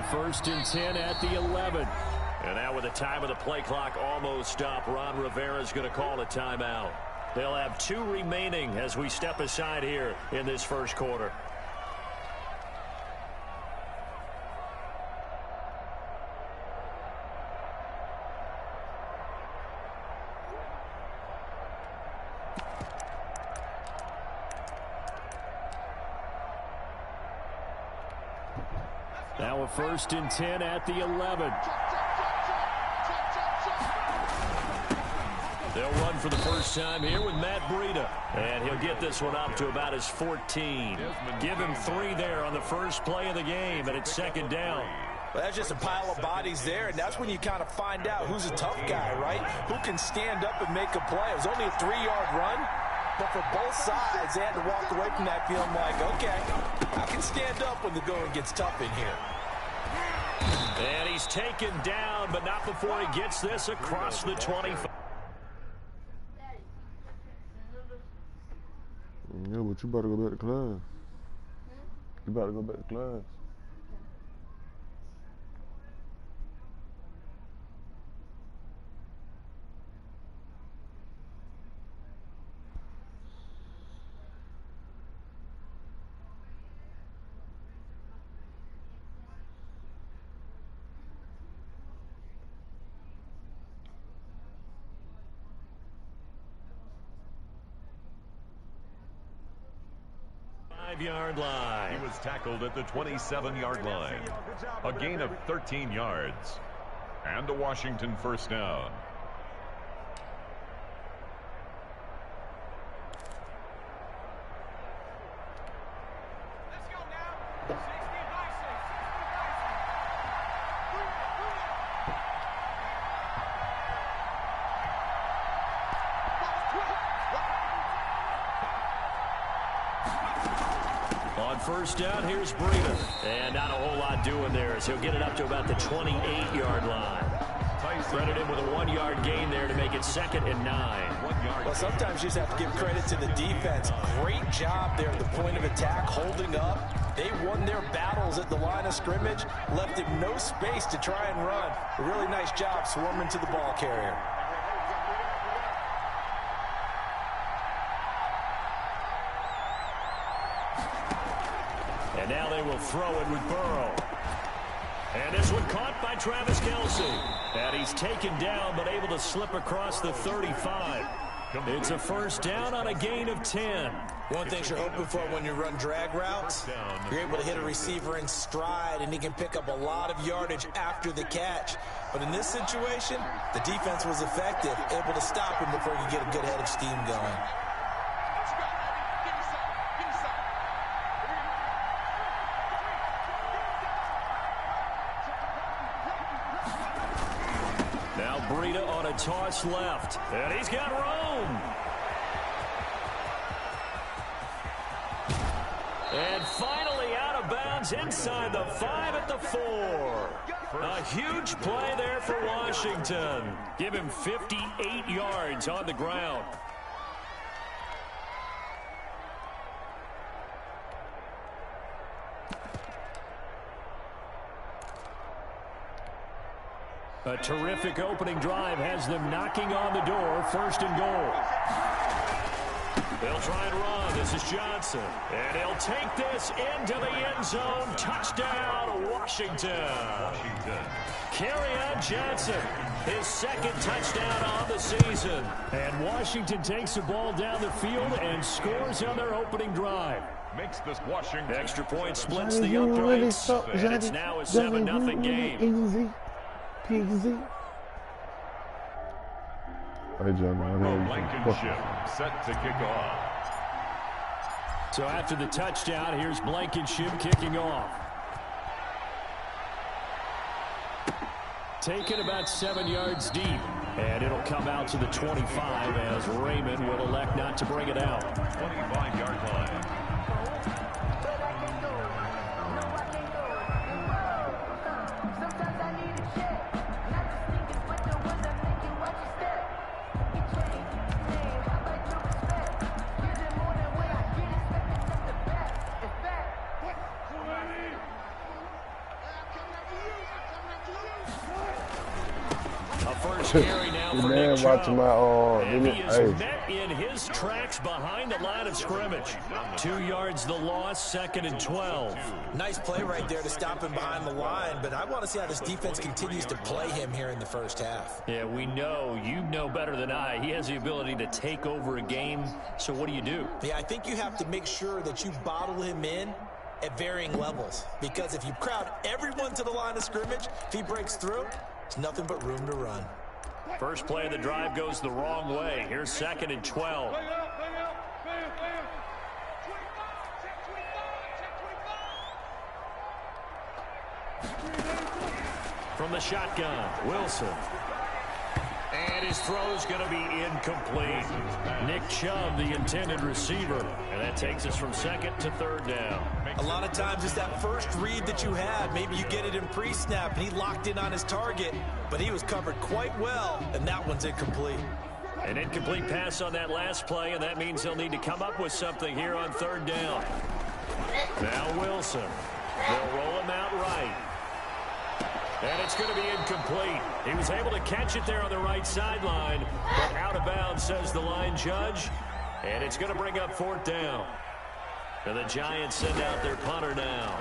a 1st and 10 at the 11. And now with the time of the play clock almost up, Ron Rivera's going to call a timeout. They'll have 2 remaining as we step aside here in this first quarter. Now a 1st and 10 at the 11. They'll run for the first time here with Matt Breida. And he'll get this one up to about his 14. Give him 3 there on the first play of the game, and it's 2nd down. Well, that's just a pile of bodies there, and that's when you kind of find out who's a tough guy, right? Who can stand up and make a play. It was only a 3-yard run, but for both sides, they had to walk away from that feeling like, okay, I can stand up when the going gets tough in here. And he's taken down, but not before he gets this across the 25. Yeah, but you better go back to class. You better go back to class. Yard line. He was tackled at the 27-yard line. A gain of 13 yards. And a Washington 1st down. Let's go now. 60 On 1st down, here's Breida. And not a whole lot doing there as he'll get it up to about the 28-yard line. Credited with a 1-yard gain there to make it 2nd and 9. Well, sometimes you just have to give credit to the defense. Great job there at the point of attack, holding up. They won their battles at the line of scrimmage, left him no space to try and run. A really nice job swarming to the ball carrier. And now they will throw it with Burrow. And this one caught by Travis Kelce. And he's taken down but able to slip across the 35. It's a 1st down on a gain of 10. One thing you're hoping for when you run drag routes, you're able to hit a receiver in stride and he can pick up a lot of yardage after the catch. But in this situation, the defense was effective, able to stop him before he could get a good head of steam going. Breida on a toss left. And he's got room. And finally out of bounds inside the 5 at the 4. A huge play there for Washington. Give him 58 yards on the ground. A terrific opening drive has them knocking on the door. 1st and goal. They'll try and run. This is Johnson. And he'll take this into the end zone. Touchdown, Washington. Kerryon Johnson, his 2nd touchdown on the season. And Washington takes the ball down the field and scores on their opening drive. Makes this Washington. Extra point splits the uprights. And it's now a 7-0 game. PZ. Hey, John, Blankenship set to kick off. So after the touchdown, here's Blankenship kicking off. Taken about 7 yards deep. And it'll come out to the 25 as Raymond will elect not to bring it out. 25-yard line. first carry now for man Nick watching Chubb. my And he is hey. met in his tracks behind the line of scrimmage. 2 yards the loss, 2nd and 12. Nice play right there to stop him behind the line, but I want to see how this defense continues to play him here in the first half. Yeah, we know, you know better than I, he has the ability to take over a game, so what do you do? Yeah, I think you have to make sure that you bottle him in at varying levels, because if you crowd everyone to the line of scrimmage, if he breaks through, there's nothing but room to run. First play of the drive goes the wrong way. Here's 2nd and 12. From the shotgun, Wilson. And his throw is going to be incomplete. Nick Chubb, the intended receiver. And that takes us from 2nd to 3rd down. A lot of times it's that first read that you had. Maybe you get it in pre-snap and he locked in on his target, but he was covered quite well, and that one's incomplete. An incomplete pass on that last play, and that means they'll need to come up with something here on 3rd down. Now Wilson. They'll roll him out right. And it's going to be incomplete. He was able to catch it there on the right sideline, but out of bounds, says the line judge. And it's going to bring up 4th down. And the Giants send out their punter now,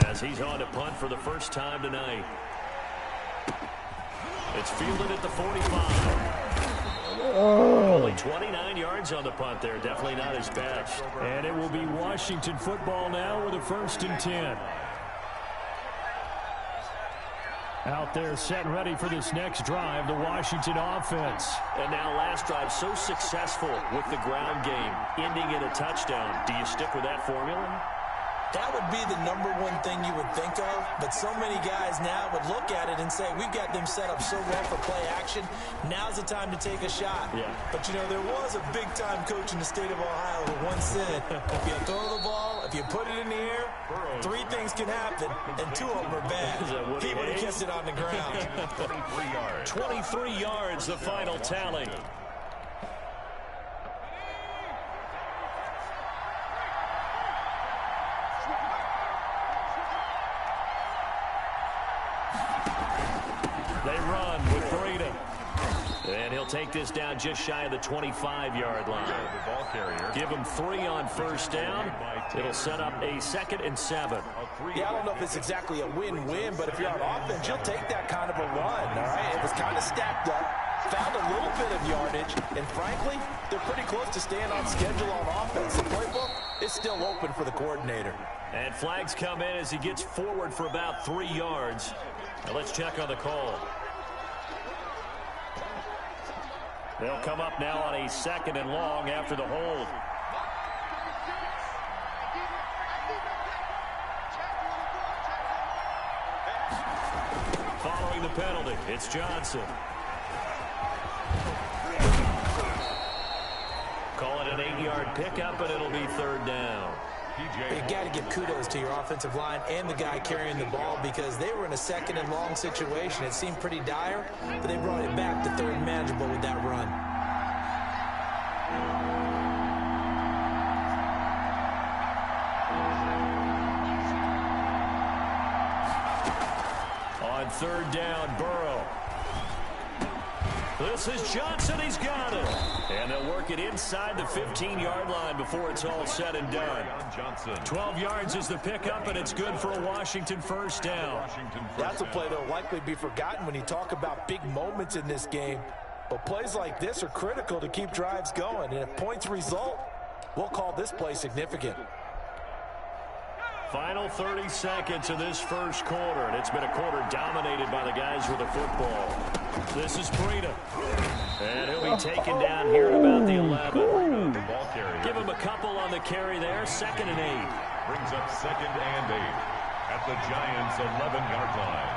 as he's on to punt for the first time tonight. It's fielded at the 45. Only 29 yards on the punt there. Definitely not his best. And it will be Washington football now with a 1st and 10. Out there set and ready for this next drive, the Washington offense. And now last drive so successful with the ground game, ending in a touchdown. Do you stick with that formula? That would be the number one thing you would think of, but so many guys now would look at it and say, we've got them set up so well for play action. Now's the time to take a shot. Yeah. But, you know, there was a big-time coach in the state of Ohio who once said, if you throw the ball, if you put it in the air, 3 things can happen, and 2 of them are bad. He would have kept it on the ground. 23 yards. 23 yards, the final tally. They run with Breida. And he'll take this down just shy of the 25-yard line. The ball carrier. Give him 3 on 1st down. It'll set up a 2nd and 7. Yeah, I don't know if it's exactly a win-win, but if you're on offense, you'll take that kind of a run, all right? It was kind of stacked up, found a little bit of yardage, and frankly, they're pretty close to staying on schedule on offense. The playbook is still open for the coordinator. And flags come in as he gets forward for about 3 yards. Now let's check on the call. They'll come up now on a 2nd and long after the hold. Following the penalty, it's Johnson. Call it an 8-yard pickup, and it'll be 3rd down. You got to give kudos to your offensive line and the guy carrying the ball, because they were in a 2nd and long situation. It seemed pretty dire, but they brought it back to 3rd and manageable with that run. On 3rd down, Burrow. This is Johnson. He's got it. And they'll work it inside the 15-yard line before it's all said and done. 12 yards is the pickup, and it's good for a Washington 1st down. That's a play that will likely be forgotten when you talk about big moments in this game. But plays like this are critical to keep drives going. And if points result, we'll call this play significant. Final 30 seconds of this first quarter, and it's been a quarter dominated by the guys with the football. This is Breida. And he'll be taken down here at about the 11. Give him a couple on the carry there. 2nd and 8. Brings up 2nd and 8 at the Giants' 11-yard line.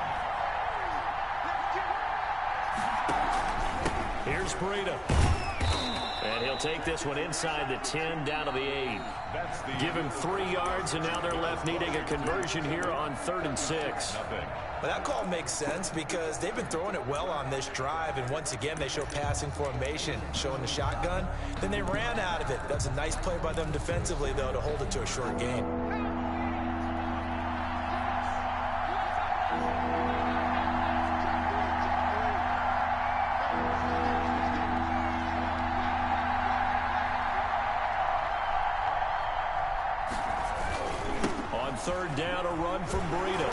Here's Breida. And he'll take this one inside the 10 down to the 8. Give him 3 yards, and now they're left needing a conversion here on 3rd and 6. But that call makes sense because they've been throwing it well on this drive, and once again they show passing formation, showing the shotgun. Then they ran out of it. That's a nice play by them defensively, though, to hold it to a short gain. third down, a run from Breida.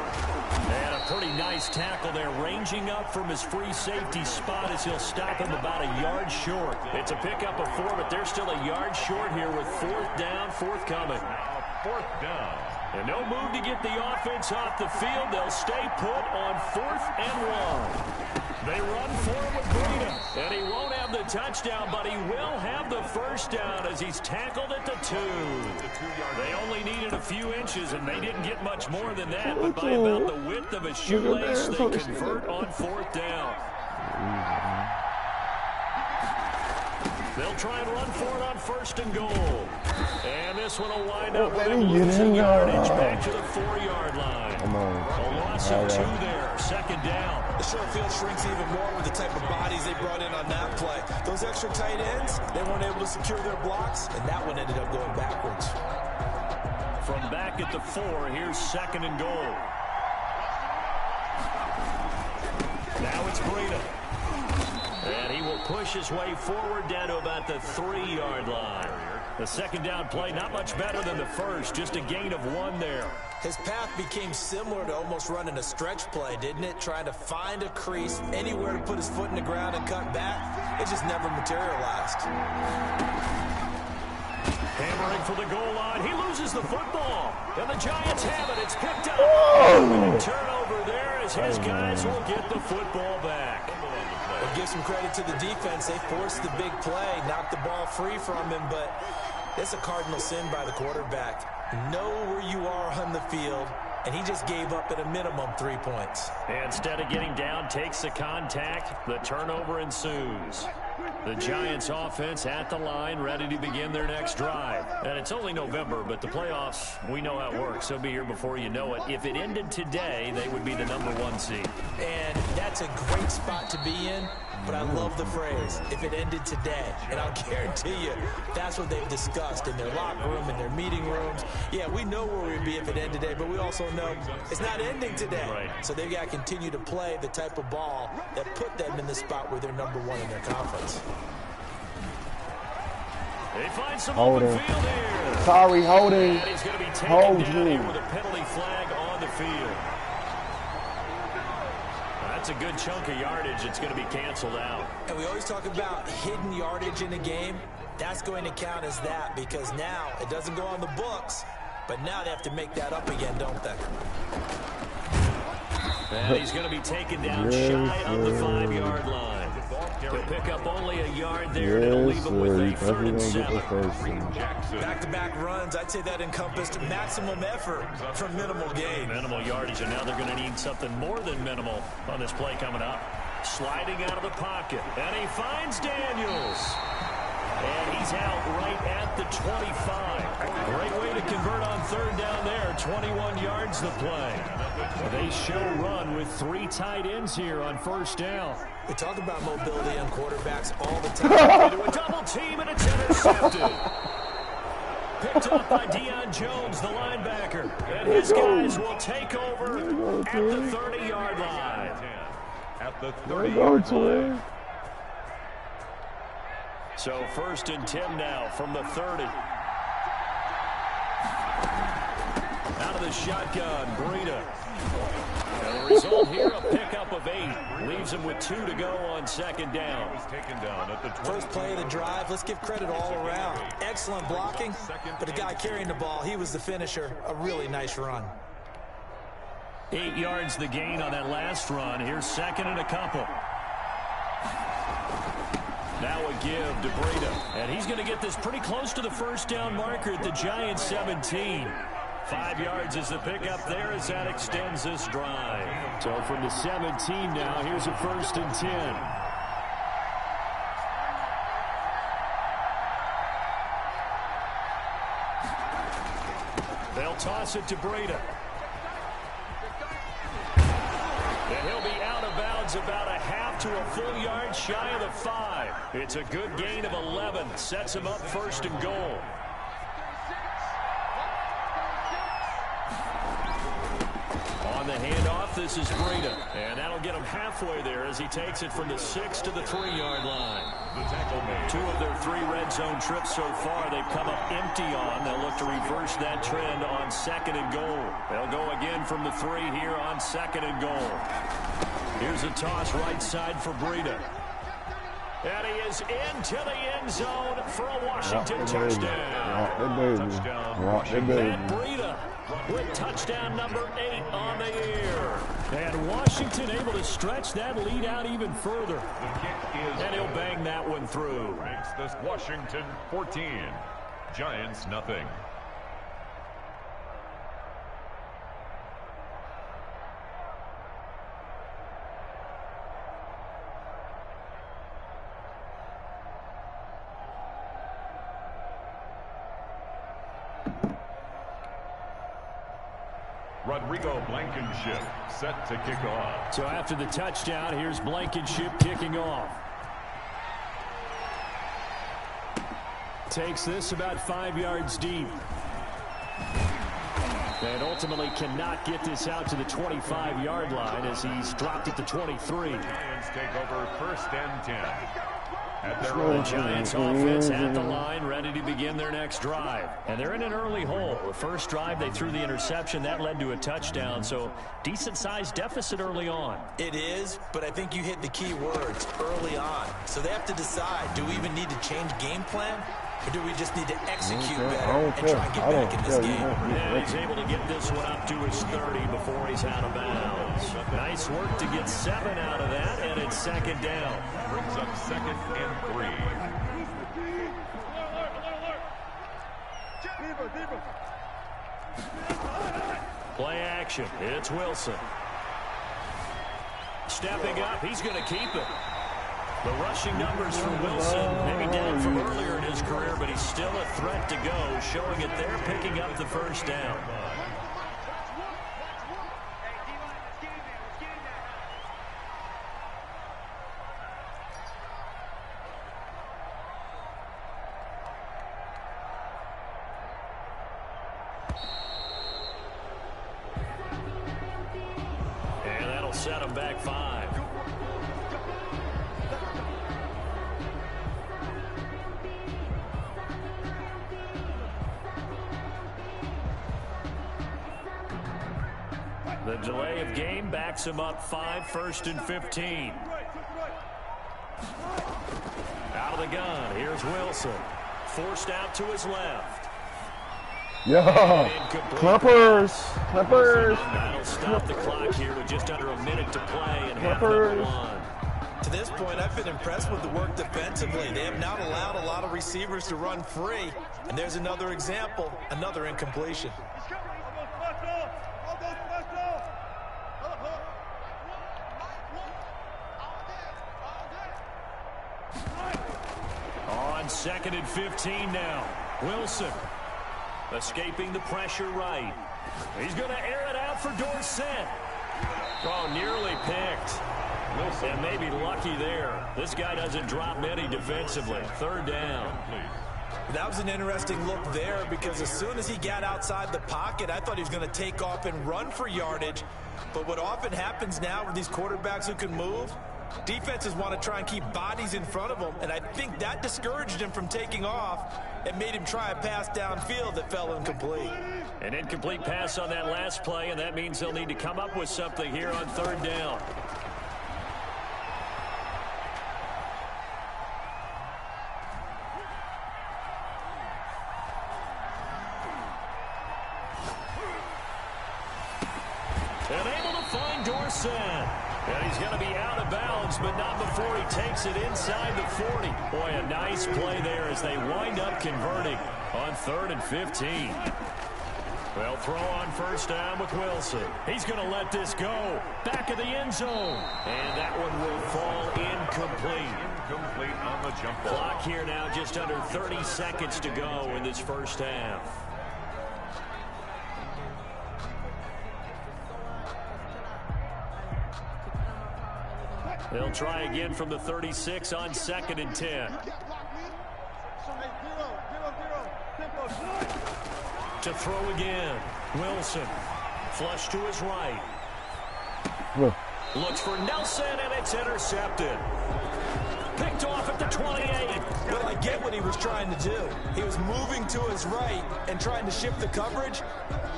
And a pretty nice tackle there, ranging up from his free safety spot as he'll stop him about a yard short. It's a pickup of 4, but they're still a yard short here with fourth down forthcoming. Fourth down. And no move to get the offense off the field. They'll stay put on 4th and 1. They run for him with Breida. And he won't have the touchdown, but he will have the first down as he's tackled at the 2. They only needed a few inches, and they didn't get much more than that. But by about the width of a shoelace, they convert on 4th down. They'll try and run for it on 1st and goal. And this one will wind up with losing yardage back to the 4-yard line. A loss of 2 there, 2nd down. The short field shrinks even more with the type of bodies they brought in on that play. Those extra tight ends, they weren't able to secure their blocks, and that one ended up going backwards. From back at the 4, here's 2nd and goal. Now it's Breida. And he will push his way forward down to about the 3-yard line. The 2nd down play, not much better than the first, just a gain of 1 there. His path became similar to almost running a stretch play, didn't it? Trying to find a crease, anywhere to put his foot in the ground and cut back. It just never materialized. Hammering for the goal line. He loses the football. And the Giants have it. It's picked up. And a turnover there as his guys will get the football back. We'll give some credit to the defense. They forced the big play, knocked the ball free from him, but it's a cardinal sin by the quarterback. Know where you are on the field, and he just gave up at a minimum 3 points. Instead of getting down, takes the contact. The turnover ensues. The Giants offense at the line, ready to begin their next drive. And it's only November, but the playoffs, we know how it works. They'll be here before you know it. If it ended today, they would be the #1 seed. And that's a great spot to be in, but I love the phrase, if it ended today. And I'll guarantee you, that's what they've discussed in their locker room, in their meeting rooms. Yeah, we know where we'd be if it ended today, but we also know it's not ending today. Right. So they've got to continue to play the type of ball that put them in the spot where they're #1 in their conference. They find some open field here. Sorry, holding. And he's going to be taken down here with a penalty flag on the field. That's a good chunk of yardage. It's going to be canceled out. And we always talk about hidden yardage in a game. That's going to count as that because now it doesn't go on the books, but now they have to make that up again, don't they? And he's going to be taken down shy of the 5-yard line. He'll pick up only a yard there, and it'll leave him with a 3rd and 7. Back-to-back runs, I'd say that encompassed maximum effort from minimal gain. Minimal yardage, and now they're going to need something more than minimal on this play coming up. Sliding out of the pocket, and he finds Daniels. And he's out right at the 25. Great way to convert on 3rd down there. 21 yards the play. They show run with 3 tight ends here on 1st down. We talk about mobility on quarterbacks all the time. Into a double team, and it's intercepted. Picked up by Deion Jones, the linebacker. And his guys will take over at the 30-yard line. At the 30-yard line. So 1st and 10 now from the 30. Out of the shotgun, Breida. And the result here, a pickup of 8. Leaves him with 2 to go on 2nd down. Taken down at the 20. First play of the drive, let's give credit all around. Excellent blocking, but the guy carrying the ball, he was the finisher. A really nice run. 8 yards the gain on that last run. Here's 2nd and a couple. Now a give to Breida. And he's going to get this pretty close to the 1st down marker at the Giants 17. 5 yards is the pickup there as that extends this drive. So from the 17 now, here's a 1st and 10. They'll toss it to Breida. And he'll be out of bounds about a half to a full yard shy of the 5. It's a good gain of 11. Sets him up 1st and goal. On the handoff, this is Breida. And that'll get him halfway there as he takes it from the 6 to the 3-yard line. The tackle made. 2 of their 3 red zone trips so far they've come up empty on. They'll look to reverse that trend on 2nd and goal. They'll go again from the 3 here on 2nd and goal. Here's a toss right side for Breida. And he is into the end zone for a Washington touchdown. Touchdown. Matt Breida with touchdown number 8 on the year. And Washington able to stretch that lead out even further. The kick is And he'll bang that one through. makes this Washington 14. Giants nothing. Rodrigo Blankenship set to kick off. So after the touchdown, here's Blankenship kicking off. Takes this about 5 yards deep. And ultimately cannot get this out to the 25-yard line as he's dropped at the 23. Giants take over 1st and 10. At their The own Giants offense at the line, ready to begin their next drive. And they're in an early hole. The first drive, they threw the interception. That led to a touchdown. So decent-sized deficit early on. It is, but I think you hit the key words, early on. So they have to decide, do we even need to change game plan? Or do we just need to execute better and try and get back in this game? And he's able to get this one up to his 30 before he's out of bounds. Nice work to get 7 out of that, and it's 2nd down. brings up 2nd and 3. Play action. It's Wilson. Stepping up. He's going to keep it. The rushing numbers for Wilson, maybe down from earlier in his career, but he's still a threat to go, showing it there, picking up the 1st down. And that'll set him back 5. The delay of game backs him up 5, 1st and 15. Out of the gun, here's Wilson. Forced out to his left. Yeah. Clippers. Clippers. That'll stop the clock here with just under a minute to play in half Clippers. number 1. To this point, I've been impressed with the work defensively. They have not allowed a lot of receivers to run free. And there's another example, another incompletion. On 2nd and 15 now. Wilson escaping the pressure right. He's going to air it out for Dorsett. Oh, nearly picked. Wilson maybe lucky there. This guy doesn't drop many defensively. 3rd down. That was an interesting look there because as soon as he got outside the pocket, I thought he was going to take off and run for yardage. But what often happens now with these quarterbacks who can move, defenses want to try and keep bodies in front of them, and I think that discouraged him from taking off and made him try a pass downfield that fell incomplete. An incomplete pass on that last play, and that means they'll need to come up with something here on 3rd down. And able to find Dorsett. And he's going to be out of bounds, but not before he takes it inside the 40. Boy, a nice play there as they wind up converting on 3rd and 15. They'll throw on 1st down with Wilson. He's going to let this go. Back of the end zone. And that one will fall incomplete. Incomplete on the jump ball. Clock here now, just under 30 seconds to go in this 1st half. They'll try again from the 36 on 2nd and 10. To throw again. Wilson. Flush to his right. Looks for Nelson, and it's intercepted. Picked off at the 28. Well, I get what he was trying to do. He was moving to his right and trying to shift the coverage,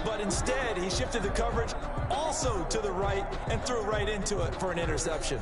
but instead he shifted the coverage also to the right and threw right into it for an interception.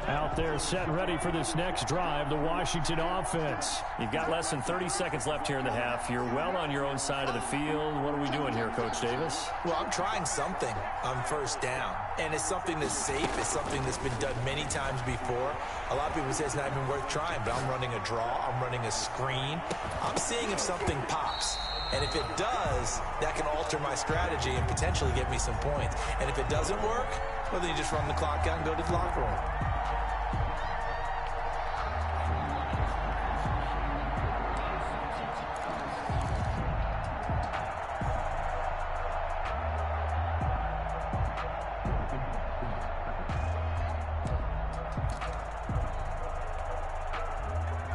Out there set and ready for this next drive, the Washington offense. You've got less than 30 seconds left here in the half. You're well on your own side of the field. What are we doing here, Coach Davis? Well, I'm trying something on first down, and it's something that's safe. It's something that's been done many times before. A lot of people say it's not even worth trying, but I'm running a draw. I'm running a screen. I'm seeing if something pops. And if it does, that can alter my strategy and potentially get me some points. And if it doesn't work, well, then you just run the clock out and go to the locker room.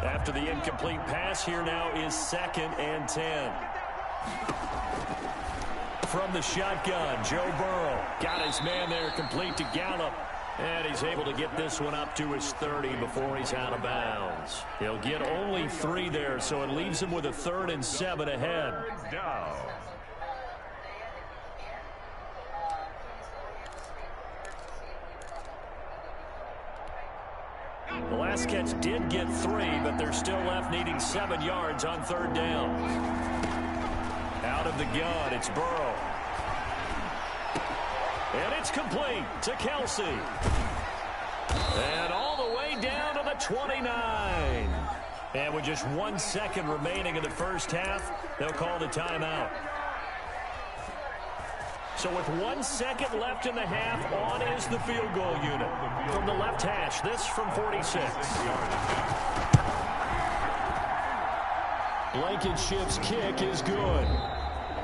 After the incomplete pass, here now is 2nd and 10. From the shotgun, Joe Burrow got his man there complete to Gallup. And he's able to get this one up to his 30 before he's out of bounds. He'll get only 3 there, so it leaves him with a 3rd and 7 ahead. Down. The last catch did get 3, but they're still left needing 7 yards on 3rd down. Out of the gun, it's Burrow. And it's complete to Kelsey. And all the way down to the 29. And with just 1 second remaining in the first half, they'll call the timeout. So with 1 second left in the half, on is the field goal unit. From the left hash, this from 46. Blankenship's kick is good.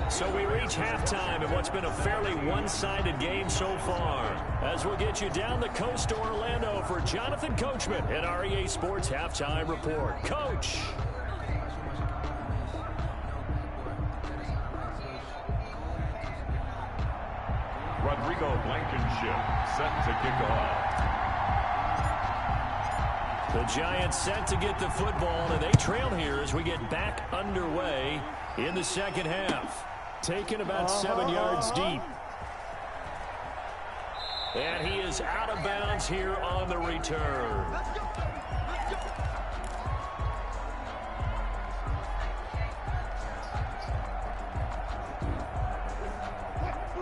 So we reach halftime in what's been a fairly one-sided game so far. As we'll get you down the coast to Orlando for Jonathan Coachman at our EA Sports Halftime Report. Coach. Rodrigo Blankenship set to kick off. The Giants set to get the football, and they trail here as we get back underway in the second half. Taken about 7 yards deep. And he is out of bounds here on the return.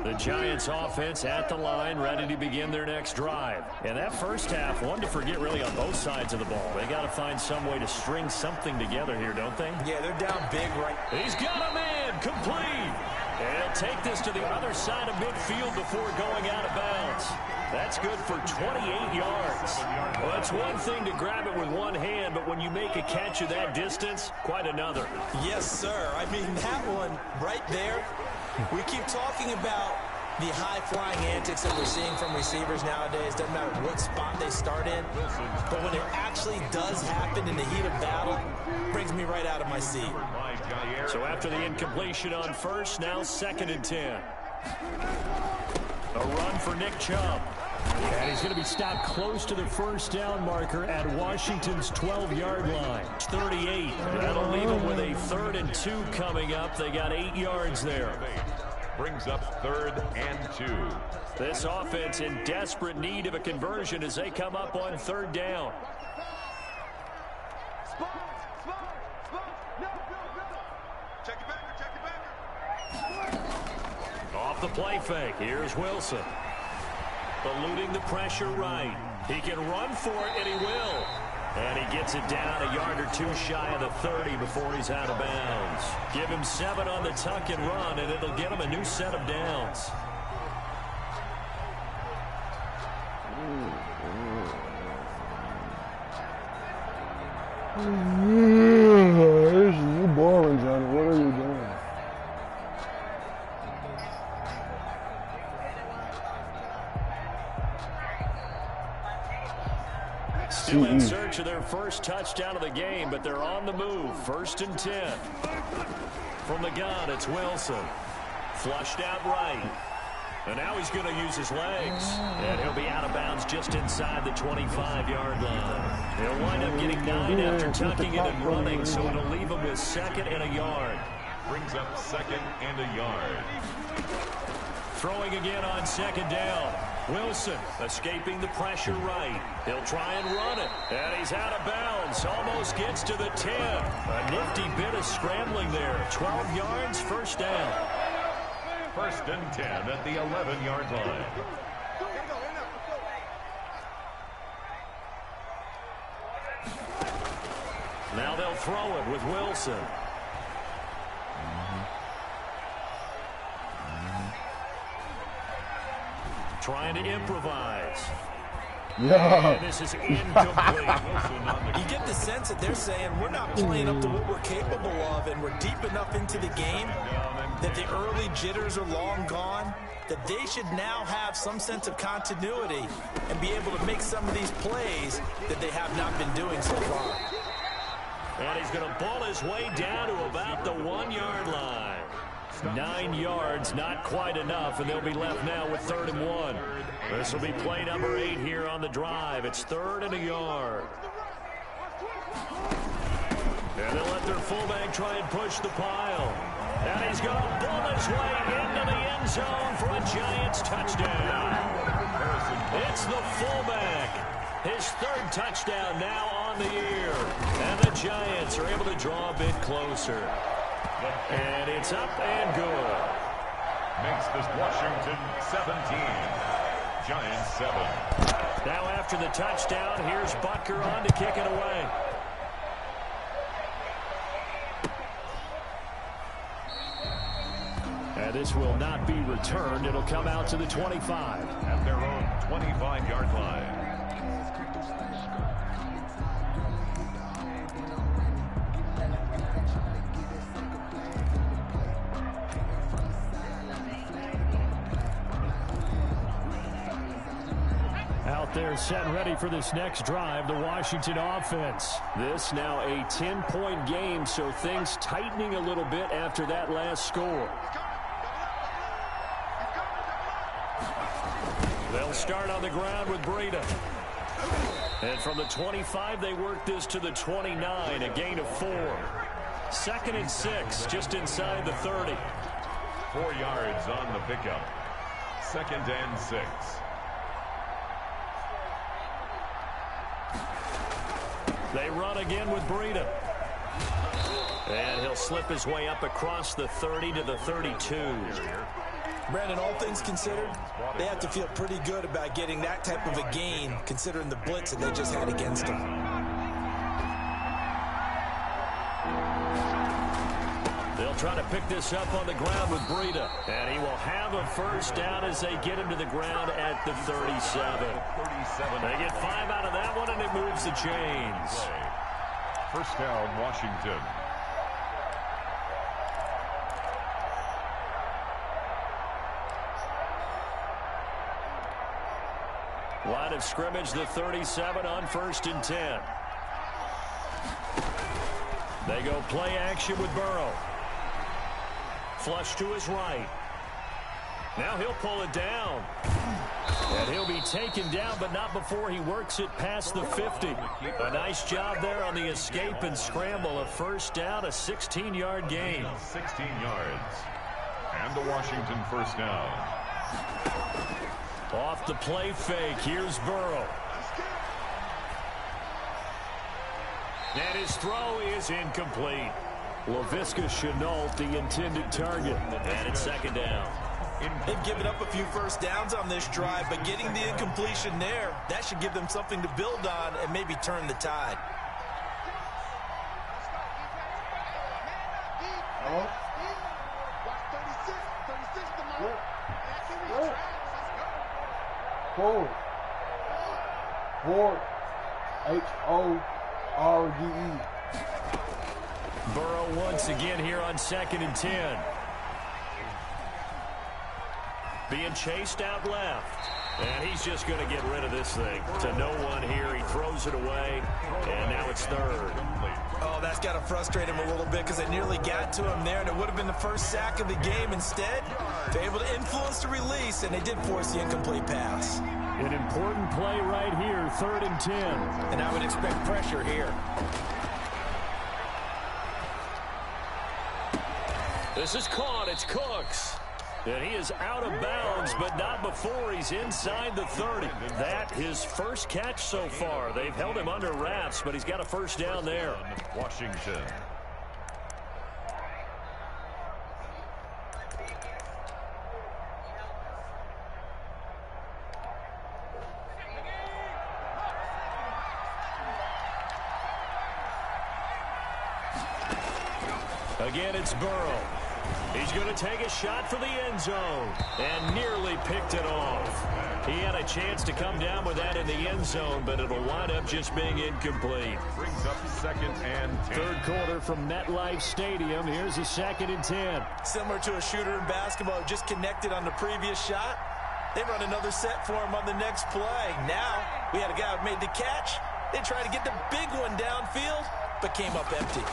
The Giants offense at the line, ready to begin their next drive. And that first half, one to forget really on both sides of the ball. They got to find some way to string something together here, don't they? Yeah, they're down big right. He's got a man, complete. And he'll take this to the other side of midfield before going out of bounds. That's good for 28 yards. Well, it's one thing to grab it with one hand, but when you make a catch of that distance, quite another. Yes, sir. I mean, that one right there, we keep talking about the high-flying antics that we're seeing from receivers nowadays. Doesn't matter what spot they start in. But when it actually does happen in the heat of battle, it brings me right out of my seat. So after the incompletion on first, now 2nd and 10. A run for Nick Chubb. And he's going to be stopped close to the first down marker at Washington's 12-yard line. 38. That'll leave them with a 3rd and 2 coming up. They got 8 yards there. Brings up 3rd and 2. This offense in desperate need of a conversion as they come up on 3rd down. Off the play fake. Here's Wilson. Eluding the pressure right. He can run for it, and he will. And he gets it down a yard or 2 shy of the 30 before he's out of bounds. Give him 7 on the tuck and run, and it'll get him a new set of downs. This is boring, Johnny. What are you doing? Still in search of their first touchdown of the game, but they're on the move. 1st and 10. From the gun, it's Wilson. Flushed out right. And now he's going to use his legs. And he'll be out of bounds just inside the 25-yard line. He'll wind up getting 9 after tucking it and running, so it'll leave him with 2nd and a yard. Brings up 2nd and a yard. Throwing again on 2nd down. Wilson escaping the pressure right. He'll try and run it. And he's out of bounds. Almost gets to the 10. A nifty bit of scrambling there. 12 yards, 1st down. 1st and 10 at the 11-yard line. Now they'll throw it with Wilson. Trying to improvise. Yeah. And this is incomplete. You get the sense that they're saying we're not playing up to what we're capable of, and we're deep enough into the game that the early jitters are long gone, that they should now have some sense of continuity and be able to make some of these plays that they have not been doing so far. And he's going to ball his way down to about the 1-yard line. 9 yards, not quite enough, and they'll be left now with 3rd and 1. This will be play number 8 here on the drive. It's 3rd and a yard. And they'll let their fullback try and push the pile. And he's going to ball his way into the end zone for a Giants touchdown. It's the fullback. His 3rd touchdown now on the year. And the Giants are able to draw a bit closer. And it's up and good. Makes this Washington 17. Giants 7. Now after the touchdown, here's Butker on to kick it away. And this will not be returned. It'll come out to the 25. At their own 25-yard line. Out there set and ready for this next drive, the Washington offense. This now a 10-point game, so things tightening a little bit after that last score. They'll start on the ground with Breida. And from the 25, they work this to the 29, a gain of 4. 2nd and 6, just inside the 30. 4 yards on the pickup. 2nd and 6. They run again with Breida. And he'll slip his way up across the 30 to the 32. Brandon, all things considered, they have to feel pretty good about getting that type of a gain, considering the blitz that they just had against them. They'll try to pick this up on the ground with Breida. And he will have a 1st down as they get him to the ground at the 37. They get 5 out of that one, and it moves the chains. 1st down, Washington. Line of scrimmage, the 37 on 1st and 10. They go play action with Burrow. Flush to his right. Now he'll pull it down. And he'll be taken down, but not before he works it past the 50. A nice job there on the escape and scramble. A 1st down, a 16-yard gain. 16 yards. And the Washington 1st down. Off the play fake, here's Burrow. And his throw is incomplete. Laviska Shenault, the intended target. And it's 2nd down. They've given up a few 1st downs on this drive, but getting the incompletion there, that should give them something to build on and maybe turn the tide. Forward. H-O-R-D-E. Burrow once again here on 2nd and 10. Being chased out left. And he's just going to get rid of this thing. To no one here. He throws it away, and now it's third. Oh, that's got to frustrate him a little bit because they nearly got to him there, and it would have been the first sack of the game. Instead, they're able to influence the release, and they did force the incomplete pass. An important play right here, 3rd and 10. And I would expect pressure here. This is caught. It's Cooks. And he is out of bounds, but not before he's inside the 30. That his first catch so far. They've held him under wraps, but he's got a first down there. Washington. Again, it's Burrow. He's going to take a shot for the end zone and nearly picked it off. He had a chance to come down with that in the end zone, but it'll wind up just being incomplete. Brings up 2nd and 10. Third quarter from MetLife Stadium. Here's a 2nd and 10. Similar to a shooter in basketball who just connected on the previous shot. They run another set for him on the next play. Now, we had a guy who made the catch. They tried to get the big one downfield, but came up empty.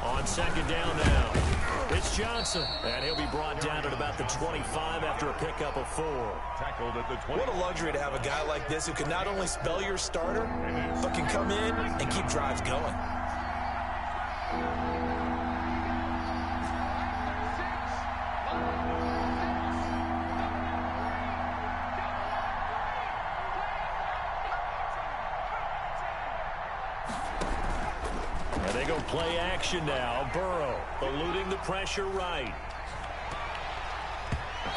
On 2nd down now, it's Johnson. And he'll be brought down at about the 25 after a pickup of 4. Tackled at the 20. What a luxury to have a guy like this who can not only spell your starter, but can come in and keep drives going. They go play action now. Burrow eluding the pressure right.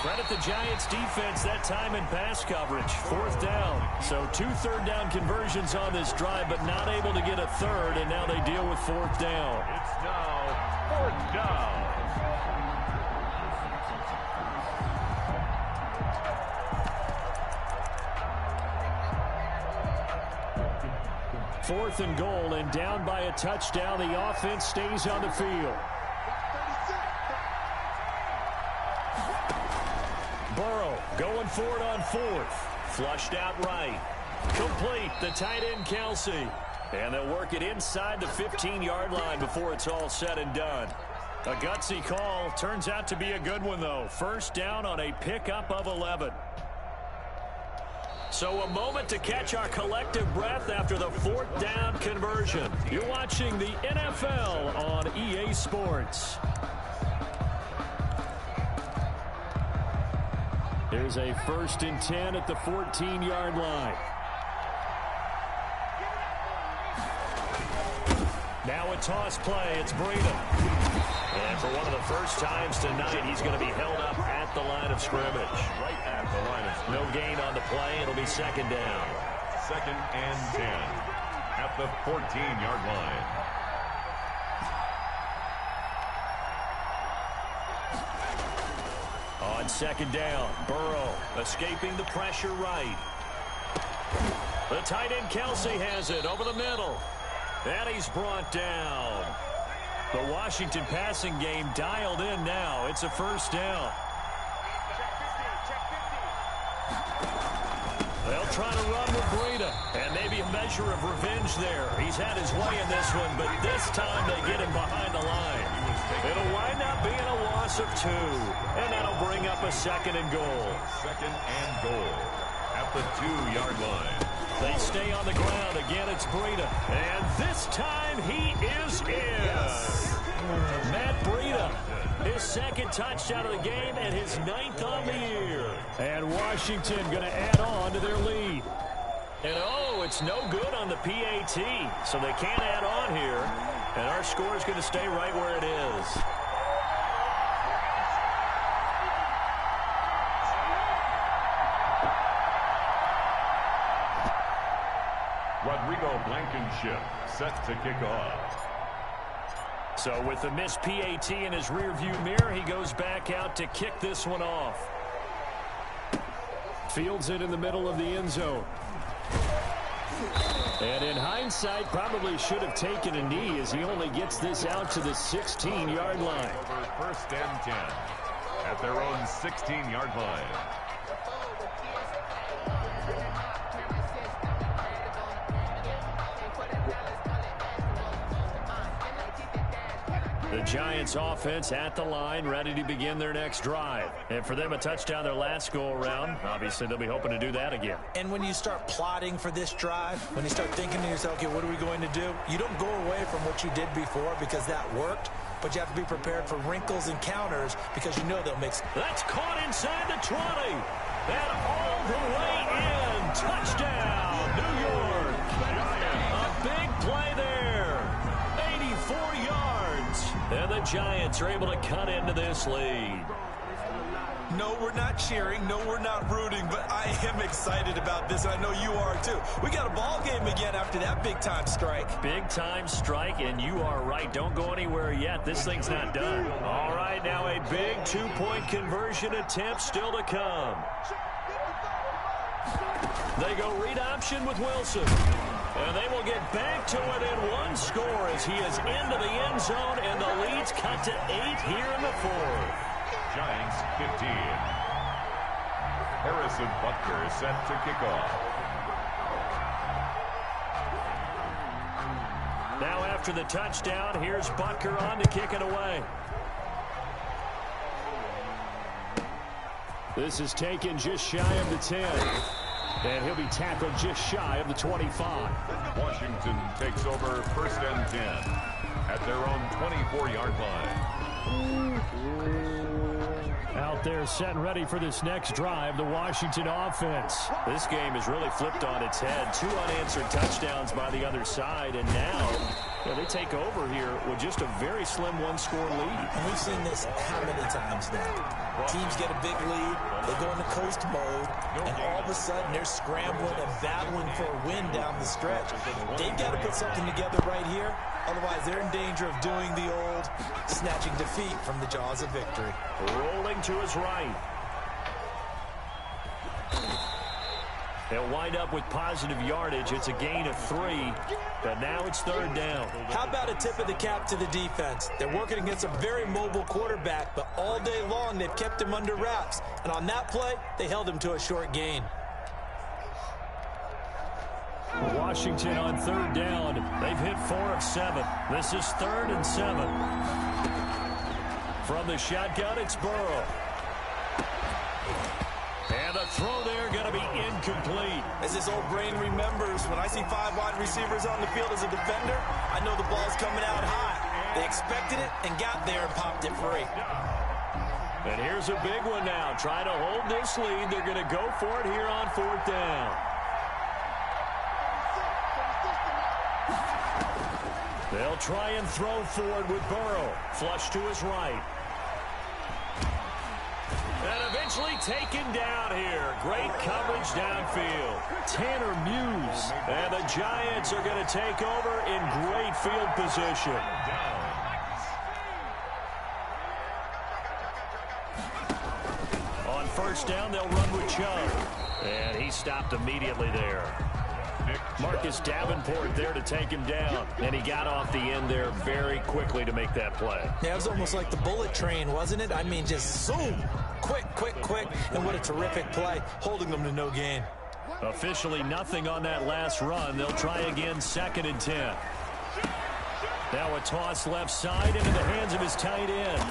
Credit the Giants defense that time in pass coverage. 4th down. So 2 third-down conversions on this drive, but not able to get a third, and now they deal with 4th down. It's now 4th down. 4th and goal, and down by a touchdown. The offense stays on the field. Burrow going for it on 4th. Flushed out right. Complete. The tight end, Kelsey. And they'll work it inside the 15-yard line before it's all said and done. A gutsy call. Turns out to be a good one, though. First down on a pickup of 11. So a moment to catch our collective breath after the 4th down conversion. You're watching the NFL on EA Sports. There's a 1st and 10 at the 14-yard line. Now a toss play. It's Breida. And for one of the first times tonight, he's going to be held up at the line of scrimmage. Right at the line of scrimmage. No gain on the play. It'll be 2nd down. 2nd and 10 at the 14-yard line. On 2nd down, Burrow escaping the pressure right. The tight end Kelsey has it over the middle. And he's brought down. The Washington passing game dialed in now. It's a 1st down. They'll try to run with Breida. And maybe a measure of revenge there. He's had his way in this one, but this time they get him behind the line. It'll wind up being a loss of 2. And that'll bring up a 2nd and goal. 2nd and goal at the 2-yard line. They stay on the ground. Again, it's Breida. And this time he is in. Yes. Matt Breida, his 2nd touchdown of the game and his 9th on the year. And Washington going to add on to their lead. And oh, it's no good on the PAT. So they can't add on here. And our score is going to stay right where it is. Rodrigo Blankenship set to kick off. So with the missed PAT in his rearview mirror, he goes back out to kick this one off. Fields it in the middle of the end zone. And in hindsight, probably should have taken a knee as he only gets this out to the 16-yard line. Over 1st and 10 at their own 16-yard line. Giants offense at the line, ready to begin their next drive. And for them, a touchdown their last go-around. Obviously, they'll be hoping to do that again. And when you start plotting for this drive, when you start thinking to yourself, okay, what are we going to do? You don't go away from what you did before because that worked, but you have to be prepared for wrinkles and counters because you know they'll mix. That's caught inside the 20. And all the way in. Touchdown, New York. A big play there. 84 yards. And the Giants are able to cut into this lead. No, we're not cheering. No, we're not rooting, but I am excited about this. I know you are too. We got a ball game again after that big-time strike. Big-time strike, and you are right. Don't go anywhere yet. This thing's not done. All right, now a big two-point conversion attempt still to come. They go read option with Wilson. And they will get back to within one score as he is into the end zone, and the lead's cut to 8 here in the fourth. Giants 15. Harrison Butker is set to kick off. Now after the touchdown, here's Butker on to kick it away. This is taken just shy of the 10. And he'll be tackled just shy of the 25. Washington takes over first and 10 at their own 24-yard line. Out there set and ready for this next drive, the Washington offense. This game has really flipped on its head. 2 unanswered touchdowns by the other side, and now they take over here with just a very slim one-score lead. And we've seen this how many times now? Teams get a big lead, they go into coast mode, and all of a sudden they're scrambling and battling for a win down the stretch. They've got to put something together right here, otherwise they're in danger of doing the old snatching defeat from the jaws of victory. Rolling to his right. They'll wind up with positive yardage. It's a gain of 3, but now it's third down. How about a tip of the cap to the defense? They're working against a very mobile quarterback, but all day long they've kept him under wraps. And on that play, they held him to a short gain. Washington on third down. They've hit 4 of 7. This is 3rd and 7. From the shotgun, it's Burrow. And the throw there going to be incomplete. As this old brain remembers, when I see 5 wide receivers on the field as a defender, I know the ball's coming out high. They expected it and got there and popped it free. And here's a big one now. Trying to hold this lead. They're going to go for it here on 4th down. They'll try and throw forward with Burrow. Flush to his right. And eventually taken down here. Great coverage downfield. Tanner Muse. And the Giants are going to take over in great field position. On first down, they'll run with Chubb. And he stopped immediately there. Marcus Davenport there to take him down. And he got off the end there very quickly to make that play. Yeah, it was almost like the bullet train, wasn't it? I mean, just zoom. Quick, quick, quick. And what a terrific play, holding them to no gain. Officially nothing on that last run. They'll try again, 2nd and 10. Now a toss left side into the hands of his tight end.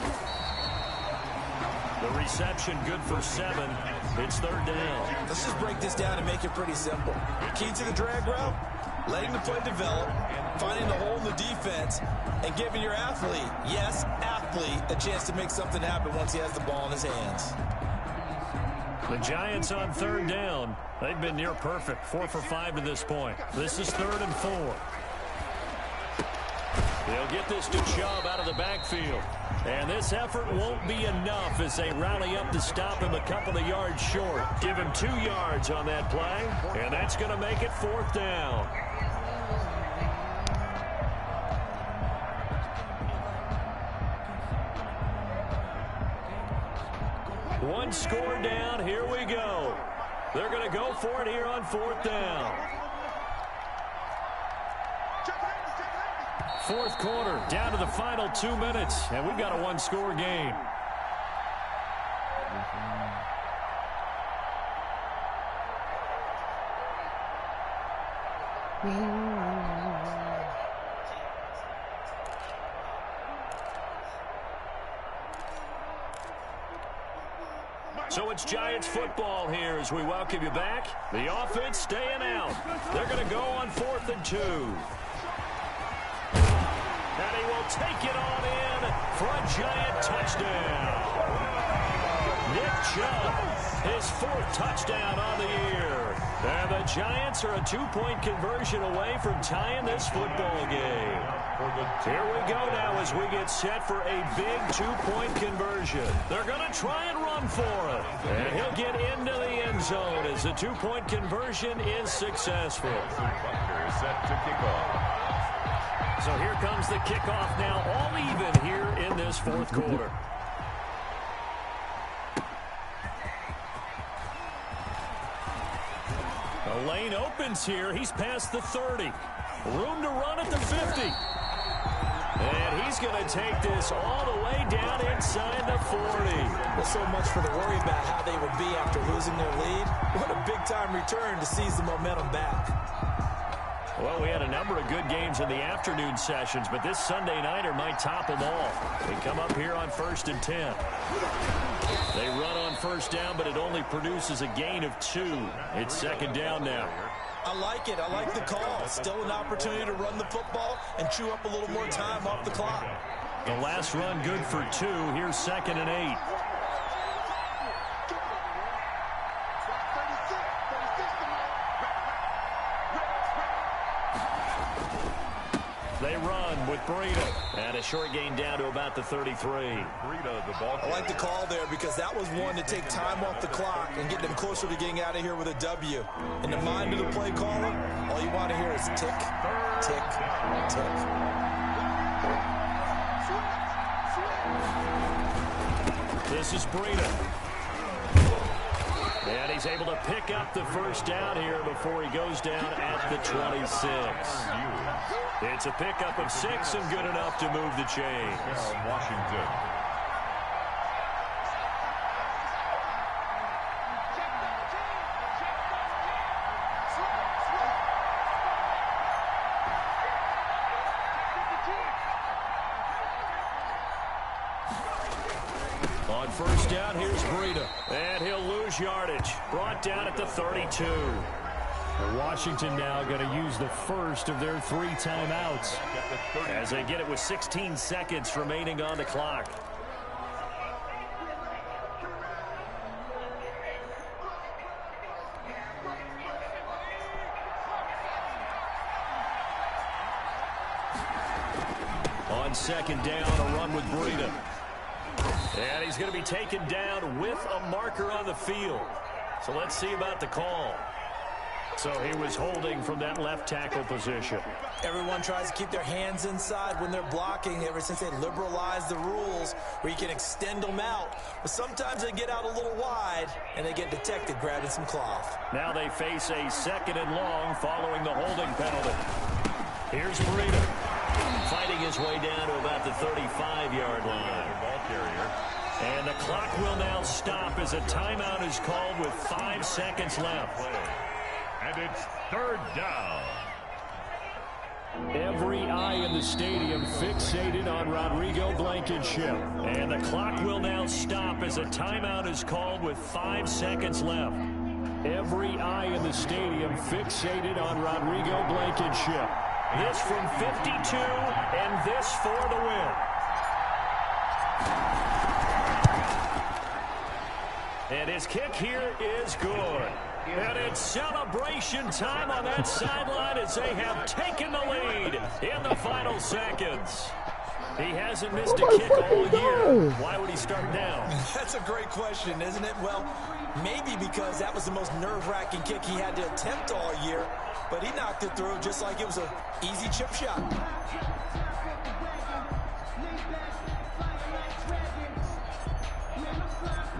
The reception good for 7. It's 3rd down. Let's just break this down and make it pretty simple. Key to the drag route, letting the play develop, finding the hole in the defense, and giving your athlete, yes, athlete, a chance to make something happen once he has the ball in his hands. The Giants on 3rd down. They've been near perfect, 4 for 5 to this point. This is 3rd and 4. They'll get this to Chubb out of the backfield. And this effort won't be enough as they rally up to stop him a couple of yards short. Give him 2 yards on that play, and that's going to make it 4th down. One score down. Here we go. They're going to go for it here on 4th down. 4th quarter, down to the final 2 minutes, and we've got a 1-score game. So it's Giants football here as we welcome you back. The offense staying out. They're going to go on 4th and 2. And he will take it on in for a Giant touchdown. Nick Chubb, his 4th touchdown on the year. And the Giants are a 2-point conversion away from tying this football game. Here we go now as we get set for a big 2-point conversion. They're going to try and run for it. And he'll get into the end zone as the 2-point conversion is successful. Set to kick off. So here comes the kickoff now, all even here in this 4th quarter. The lane opens here. He's past the 30. Room to run at the 50. And he's going to take this all the way down inside the 40. Well, so much for the worry about how they would be after losing their lead. What a big-time return to seize the momentum back. Well, we had a number of good games in the afternoon sessions, but this Sunday nighter might top them all. They come up here on 1st and 10. They run on 1st down, but it only produces a gain of 2. It's 2nd down now. I like it. I like the call. Still an opportunity to run the football and chew up a little more time off the clock. The last run good for 2. Here's 2nd and 8. They run with Breida. And a short gain down to about the 33. Breida, the ball. I like the call there because that was one to take time off the clock and get them closer to getting out of here with a W. In the mind of the play caller, all you want to hear is tick, tick, tick. This is Breida. And he's able to pick up the 1st down here before he goes down at the 26. It's a pickup of 6 and good enough to move the chains. Washington. On 1st down, here's Breida. And he'll lose yardage. Brought down at the 32. Washington now going to use the first of their 3 timeouts as they get it with 16 seconds remaining on the clock. On 2nd down, a run with Breida. And he's going to be taken down with a marker on the field. So let's see about the call. So he was holding from that left tackle position. Everyone tries to keep their hands inside when they're blocking ever since they liberalized the rules where you can extend them out. But sometimes they get out a little wide and they get detected grabbing some cloth. Now they face a 2nd and long following the holding penalty. Here's Breida fighting his way down to about the 35-yard line. Ball carrier. And the clock will now stop as a timeout is called with 5 seconds left. And it's 3rd down. Every eye in the stadium fixated on Rodrigo Blankenship. And the clock will now stop as a timeout is called with 5 seconds left. Every eye in the stadium fixated on Rodrigo Blankenship. This from 52, and this for the win. And his kick here is good. And it's celebration time on that sideline as they have taken the lead in the final seconds. He hasn't missed a kick all year. Why would he start now? That's a great question, isn't it? Well, maybe because that was the most nerve-wracking kick he had to attempt all year, but he knocked it through just like it was an easy chip shot.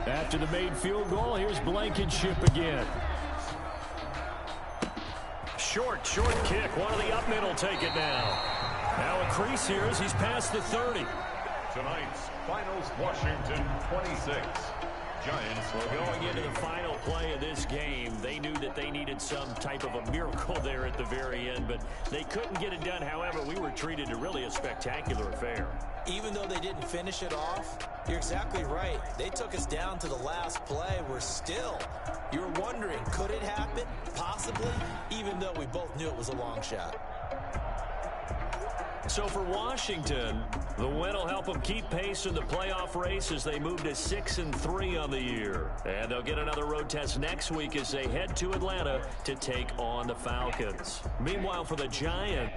After the made field goal, here's Blankenship again. Short kick. One of the up mid will take it now. Now a crease here as he's past the 30. Tonight's finals, Washington 26. Giants. Well, going into the final play of this game, they knew that they needed some type of a miracle there at the very end, but they couldn't get it done. However, we were treated to really a spectacular affair. Even though they didn't finish it off, you're exactly right. They took us down to the last play. You're wondering, could it happen? Possibly, even though we both knew it was a long shot. So for Washington, the win will help them keep pace in the playoff race as they move to 6-3 on the year. And they'll get another road test next week as they head to Atlanta to take on the Falcons. Meanwhile, for the Giants,